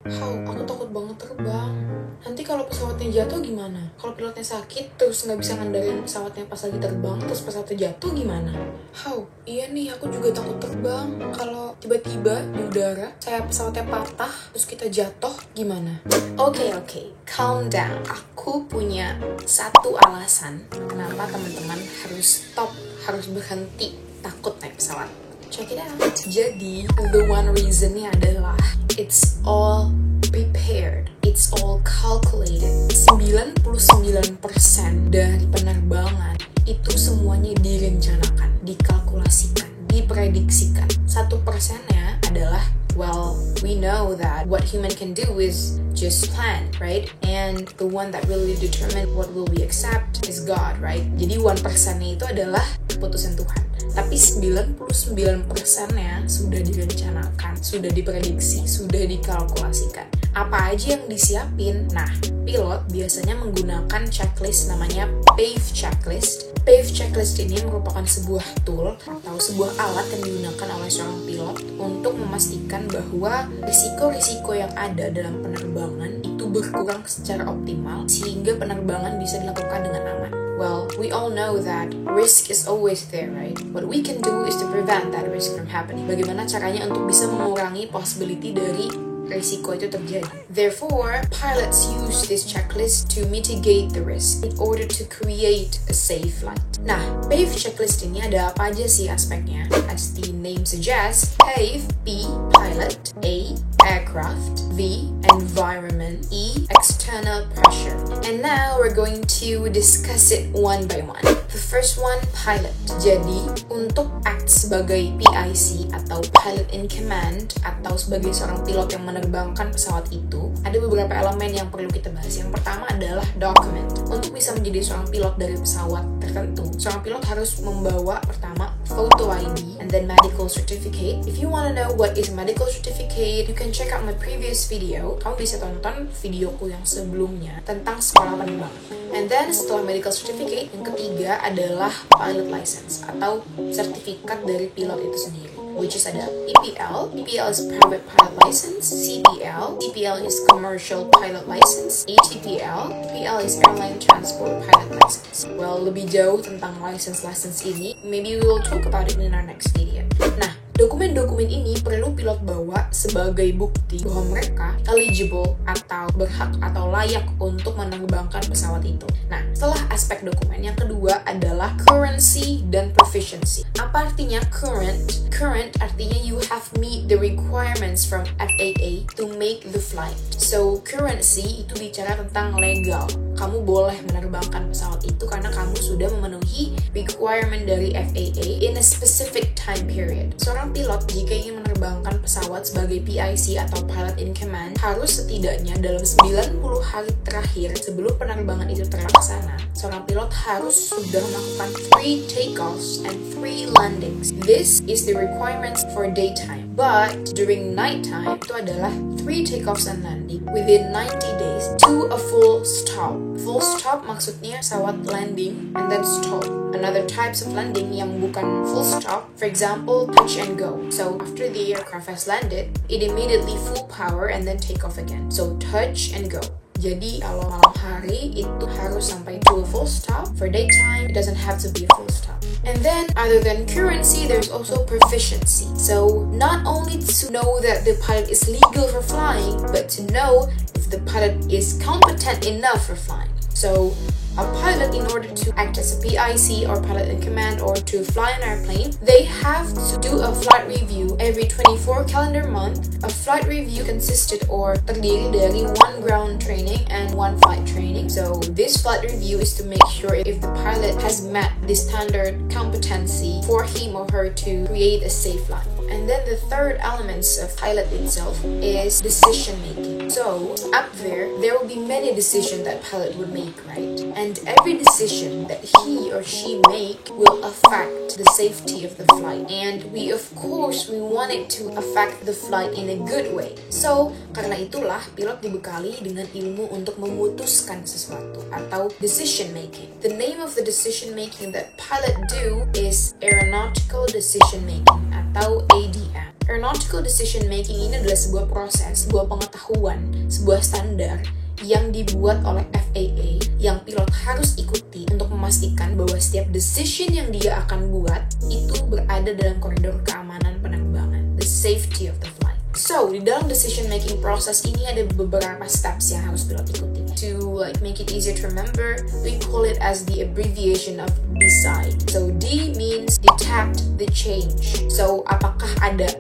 Aku takut banget terbang. Nanti kalau pesawatnya jatuh gimana? Kalau pilotnya sakit, terus nggak bisa ngandarin pesawatnya pas lagi terbang, terus pesawatnya jatuh gimana? Iya nih, aku juga takut terbang. Kalau tiba-tiba di udara, saya pesawatnya patah, terus kita jatuh, gimana? Oke, calm down. Aku punya satu alasan kenapa teman-teman harus stop, harus berhenti takut naik pesawat. Check it out. Jadi, the one reasonnya adalah it's all prepared. It's all calculated. 99% dari penerbangan itu semuanya direncanakan, dikalkulasikan, diprediksikan. 1%-nya adalah, well, we know that what human can do is just plan, right? And the one that really determine what will we accept is God, right? Jadi 1%-nya itu adalah keputusan Tuhan. Tapi 99%-nya sudah direncanakan, sudah diprediksi, sudah dikalkulasikan. Apa aja yang disiapin? Nah, pilot biasanya menggunakan checklist namanya PAVE checklist. PAVE checklist ini merupakan sebuah tool atau sebuah alat yang digunakan oleh seorang pilot untuk memastikan bahwa risiko-risiko yang ada dalam penerbangan itu berkurang secara optimal sehingga penerbangan bisa dilakukan dengan aman. Well, we all know that risk is always there, right? What we can do is to prevent that risk from happening. Bagaimana caranya untuk bisa mengurangi possibility dari risiko itu terjadi. Therefore, pilots use this checklist to mitigate the risk in order to create a safe flight. Nah, PAVE checklist ini ada apa aja sih aspeknya? As the name suggests, PAVE, P, pilot, A, aircraft, V, environment, E, external pressure. And now we're going to discuss it one by one. The first one, pilot. Jadi, untuk act sebagai PIC atau pilot in command atau sebagai seorang pilot yang menerbangkan pesawat itu, ada beberapa elemen yang perlu kita bahas. Yang pertama adalah document. Untuk bisa menjadi seorang pilot dari pesawat tertentu, seorang pilot harus membawa pertama photo ID and then medical certificate. If you want to know what is a medical certificate, you can check out my previous video. Kamu bisa tonton videoku yang sebelumnya tentang sekolah penerbangan. And then setelah medical certificate, yang ketiga adalah pilot license atau sertifikat dari pilot itu sendiri, which is ada PPL. PPL is private pilot license. CPL. CPL is commercial pilot license. ATPL. ATPL is airline transport pilot license. Well, lebih jauh tentang license ini, maybe we will talk about it in our next video. Nah, dokumen-dokumen ini perlu pilot bawa sebagai bukti bahwa mereka eligible atau berhak atau layak untuk menerbangkan pesawat itu. Nah, setelah aspek dokumen, yang kedua adalah currency dan proficiency. Apa artinya current? Current artinya you have meet the requirements from FAA to make the flight. So, currency itu bicara tentang legal. Kamu boleh menerbangkan pesawat itu karena kamu sudah memenuhi requirement dari FAA in a specific time period. Seorang pilot jika ingin menerbangkan pesawat sebagai PIC atau pilot in command harus setidaknya dalam 90 hari terakhir sebelum penerbangan itu terlaksana, seorang pilot harus sudah melakukan 3 takeoffs and 3 landings. This is the requirements for daytime. But during nighttime itu adalah 3 takeoffs and landing within 90 days to a full stop. Full stop maksudnya pesawat landing and then stop. Another types of landing yang bukan full stop, for example, touch and go. So after the aircraft has landed, it immediately full power and then take off again. So touch and go. Jadi kalau malam hari itu harus sampai to a full stop. For daytime, it doesn't have to be a full stop. And then, other than currency, there's also proficiency. So, not only to know that the pilot is legal for flying, but to know if the pilot is competent enough for flying. So, a pilot, in order to act as a PIC or pilot in command or to fly an airplane, they have to do a flight review every 24 calendar month. A flight review consisted or terdiri dari 1 ground training and 1 flight training. So this flight review is to make sure if the pilot has met the standard competency for him or her to create a safe flight. And then the third elements of pilot itself is decision making. So, up there will be many decisions that pilot would make, right? And every decision that he or she make will affect the safety of the flight. And we want it to affect the flight in a good way. So, karena itulah pilot dibekali dengan ilmu untuk memutuskan sesuatu atau decision making. The name of the decision making that pilot do is aeronautical decision making atau ADM. Aeronautical decision making ini adalah sebuah proses, sebuah pengetahuan, sebuah standar yang dibuat oleh FAA yang pilot harus ikuti untuk memastikan bahwa setiap decision yang dia akan buat itu berada dalam koridor keamanan penerbangan, the safety of the flight. So, di dalam decision making process ini ada beberapa steps yang harus pilot ikuti. To make it easier to remember, we call it as the abbreviation of DECIDE. So, D means detect the change. So, apakah ada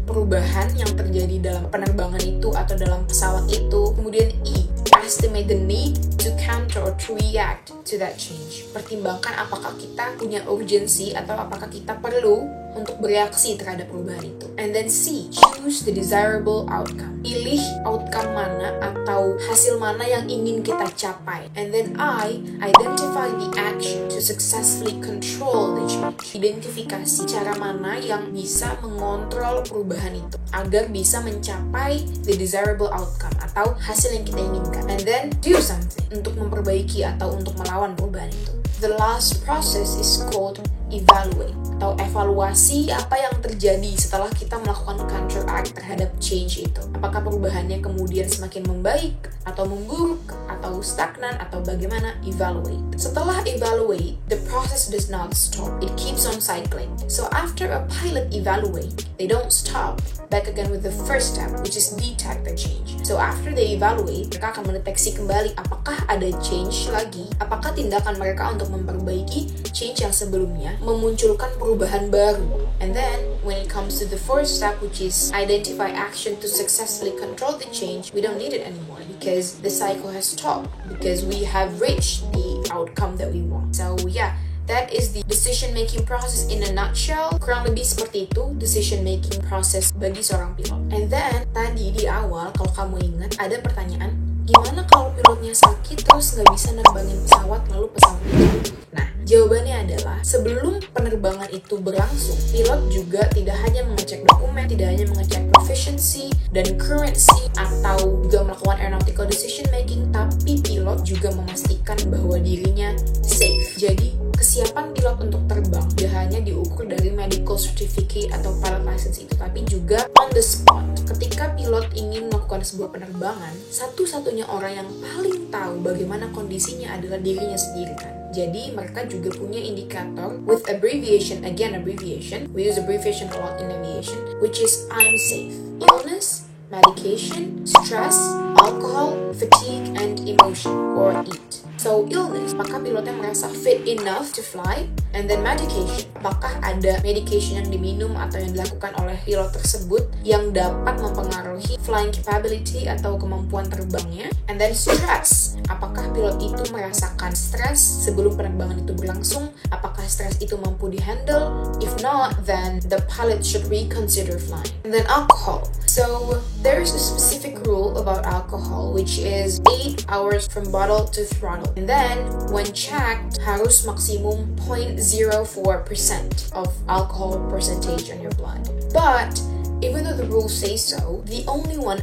perubahan yang terjadi dalam penerbangan itu atau dalam pesawat itu. Kemudian E, estimate the need to counter or to react to that change. Pertimbangkan apakah kita punya urgency atau apakah kita perlu untuk bereaksi terhadap perubahan itu. And then C, choose the desirable outcome. Pilih outcome mana atau hasil mana yang ingin kita capai. And then I, identify the action to successfully control the change. Identifikasi cara mana yang bisa mengontrol perubahan itu agar bisa mencapai the desirable outcome atau hasil yang kita inginkan. And then do something untuk memperbaiki atau untuk melawan perubahan itu. The last process is called evaluate atau evaluasi apa yang terjadi setelah kita melakukan counteract terhadap change itu. Apakah perubahannya kemudian semakin membaik atau memburuk atau stagnan atau bagaimana? Evaluate. Setelah evaluate, the process does not stop. It keeps on cycling. So after a pilot evaluate, they don't stop. Back again with the first step, which is detect the change. So after they evaluate, mereka akan mendeteksi kembali apakah ada change lagi, apakah tindakan mereka untuk memperbaiki change yang sebelumnya memunculkan perubahan baru. And then when it comes to the fourth step, which is identify action to successfully control the change, we don't need it anymore because the cycle has stopped, because we have reached the outcome that we want. So yeah, that is the decision-making process in a nutshell. Kurang lebih seperti itu decision-making process bagi seorang pilot. And then, tadi di awal, kalau kamu ingat, ada pertanyaan, gimana kalau pilotnya sakit terus nggak bisa nerbangin pesawat, lalu pesawat itu? Nah, jawabannya adalah, sebelum penerbangan itu berlangsung, pilot juga tidak hanya mengecek dokumen, tidak hanya mengecek proficiency dan currency, atau juga melakukan aeronautical decision-making, tapi pilot juga memastikan bahwa dirinya safe. Jadi, kesiapan pilot untuk terbang tidak hanya diukur dari medical certificate atau pilot license itu, tapi juga on the spot. Ketika pilot ingin melakukan sebuah penerbangan, satu-satunya orang yang paling tahu bagaimana kondisinya adalah dirinya sendiri kan. Jadi mereka juga punya indikator with abbreviation, again abbreviation, we use abbreviation a lot in aviation, which is I'm safe. Illness, medication, stress, alcohol, fatigue, and emotion, or EAT. So illness, maka pilotnya merasa fit enough to fly. And then medication, apakah ada medication yang diminum atau yang dilakukan oleh pilot tersebut yang dapat mempengaruhi flying capability atau kemampuan terbangnya. And then stress, apakah pilot itu merasakan stres sebelum penerbangan itu berlangsung? Apakah stres itu mampu dihandle? If not, then the pilot should reconsider flying. And then alcohol. So there's a specific rule about alcohol, which is 8 hours from bottle to throttle. And then, when checked, harus maksimum 0.04% of alcohol percentage on your blood. But, even though the rules say so, the only one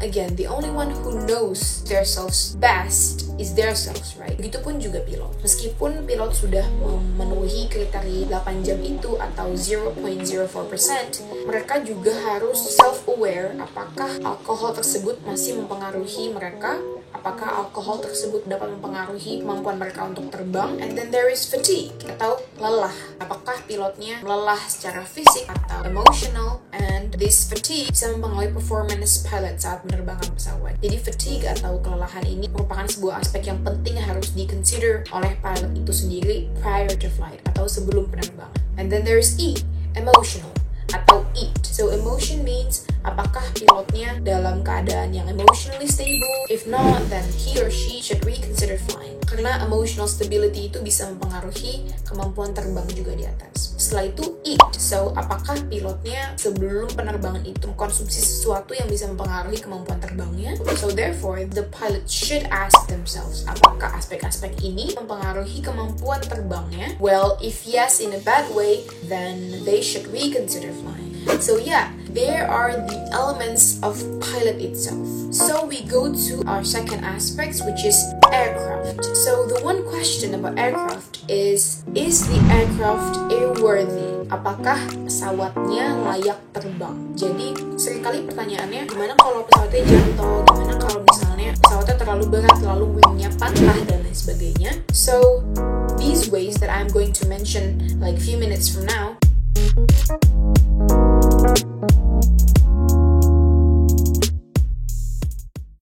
who knows themselves best is themselves, right? Begitupun juga pilot. Meskipun pilot sudah memenuhi kriteria 8 jam itu atau 0.04%, mereka juga harus self-aware apakah alkohol tersebut masih mempengaruhi mereka, apakah alkohol tersebut dapat mempengaruhi kemampuan mereka untuk terbang. And then there is fatigue atau lelah. Apakah pilotnya lelah secara fisik atau emotional, and this fatigue bisa mempengaruhi performance pilot saat menerbangkan pesawat. Jadi fatigue atau kelelahan ini merupakan sebuah aspek yang penting yang harus di-consider oleh pilot itu sendiri prior to flight atau sebelum penerbangan. And then there is E, emotional atau EAT. So emotion means apakah pilotnya dalam keadaan yang emotionally stable? If not, then he or she should reconsider flying. karena emotional stability itu bisa mempengaruhi kemampuan terbang juga di atas. Setelah itu eat. So, apakah pilotnya sebelum penerbangan itu mengkonsumsi sesuatu yang bisa mempengaruhi kemampuan terbangnya? So therefore, the pilot should ask themselves, apakah aspek-aspek ini mempengaruhi kemampuan terbangnya? Well, if yes in a bad way, then they should reconsider flying. So yeah, there are the elements of pilot itself. So we go to our second aspect, which is aircraft. So the one question about aircraft is the aircraft airworthy? Apakah pesawatnya layak terbang? Jadi seringkali pertanyaannya, gimana kalau pesawatnya jatuh? Gimana kalau misalnya pesawatnya terlalu berat, lalu wingnya patah dan lain sebagainya? So these ways that I'm going to mention like few minutes from now